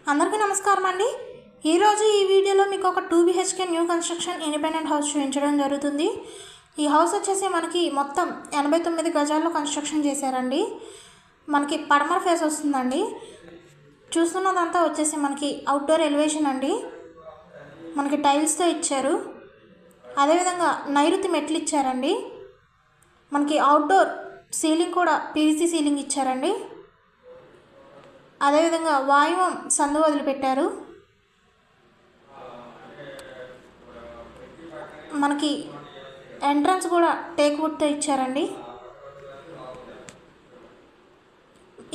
అందరికీ నమస్కారం అండి. ఈరోజు ఈ వీడియోలో మీకు ఒక 2 BHK new construction independent house చూపించడం జరుగుతుంది. ఈ హౌస్ వచ్చేసి మనకి మొత్తం 89 గజాల్లో కన్స్ట్రక్షన్ చేశారండి. మనకి పడమర ఫేస్ వస్తుందండి. చూస్తున్నదంతా వచ్చేసి మనకి అవుట్డోర్ ఎలివేషన్ అండి. మనకి టైల్స్తో ఇచ్చారు. అదేవిధంగా నైరుతి మెట్లు ఇచ్చారండి. మనకి అవుట్డోర్ సీలింగ్ కూడా పీవీసీ సీలింగ్ ఇచ్చారండి. అదేవిధంగా వాయువం సందు వదిలిపెట్టారు. మనకి ఎంట్రన్స్ కూడా టేక్ వుడ్తో ఇచ్చారండి.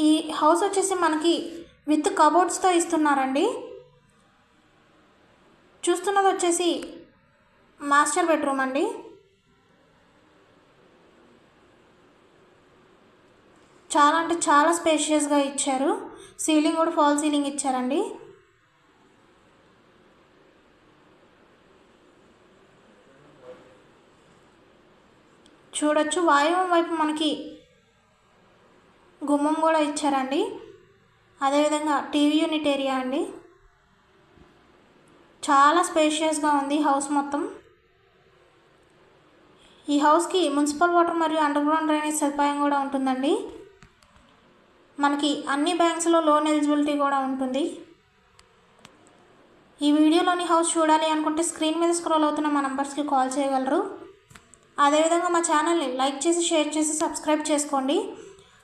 ఈ హౌస్ వచ్చేసి మనకి విత్ కబోర్డ్స్తో ఇస్తున్నారండి. చూస్తున్నది వచ్చేసి మాస్టర్ బెడ్రూమ్ అండి. చాలా అంటే చాలా స్పేషియస్గా ఇచ్చారు. సీలింగ్ కూడా ఫాల్ సీలింగ్ ఇచ్చారండి. చూడొచ్చు వాయువం వైపు మనకి గుమ్మం కూడా ఇచ్చారండి. అదేవిధంగా టీవీ యూనిట్ ఏరియా అండి. చాలా స్పేషియస్గా ఉంది హౌస్ మొత్తం. ఈ హౌస్కి మున్సిపల్ వాటర్ మరియు అండర్గ్రౌండ్ డ్రైనేజ్ సదుపాయం కూడా ఉంటుందండి. మనకి అన్ని బ్యాంక్స్లో లోన్ ఎలిజిబిలిటీ కూడా ఉంటుంది. ఈ వీడియోలోని హౌస్ చూడాలి అనుకుంటే స్క్రీన్ మీద స్క్రోల్ అవుతున్న మా నంబర్స్కి కాల్ చేయగలరు. అదేవిధంగా మా ఛానల్ని లైక్ చేసి షేర్ చేసి సబ్స్క్రైబ్ చేసుకోండి.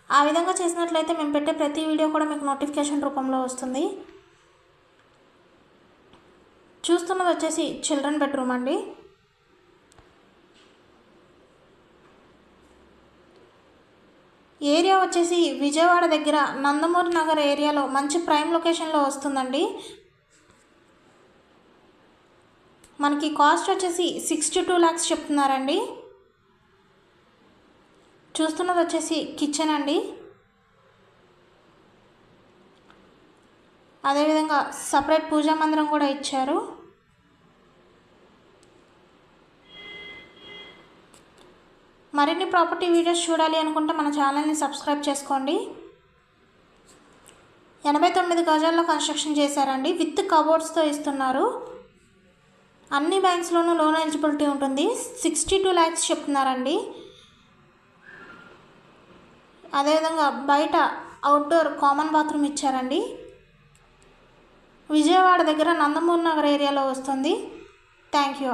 ఆ విధంగా చేసినట్లయితే మేము పెట్టే ప్రతి వీడియో కూడా మీకు నోటిఫికేషన్ రూపంలో వస్తుంది. చూస్తున్నది వచ్చేసి చిల్డ్రన్ బెడ్రూమ్ అండి. ఏరియా వచ్చేసి విజయవాడ దగ్గర నందమూరి నగర్ ఏరియాలో మంచి ప్రైమ్ లొకేషన్లో వస్తుందండి. మనకి కాస్ట్ వచ్చేసి 62 lakhs చెప్తున్నారండి. చూస్తున్నది వచ్చేసి కిచెన్ అండి. అదేవిధంగా సపరేట్ పూజా మందిరం కూడా ఇచ్చారు. మరిన్ని ప్రాపర్టీ వీడియోస్ చూడాలి అనుకుంటే మన ఛానల్ని సబ్స్క్రైబ్ చేసుకోండి. 89 గజాల్లో కన్స్ట్రక్షన్ చేశారండి. విత్ కబోర్డ్స్తో ఇస్తున్నారు. అన్ని బ్యాంక్స్లోనూ లోన్ ఎలిజిబిలిటీ ఉంటుంది. 62 lakhs చెప్తున్నారండి. అదేవిధంగా బయట అవుట్డోర్ కామన్ బాత్రూమ్ ఇచ్చారండి. విజయవాడ దగ్గర నందమూరి నగర్ ఏరియాలో వస్తుంది. Thank you.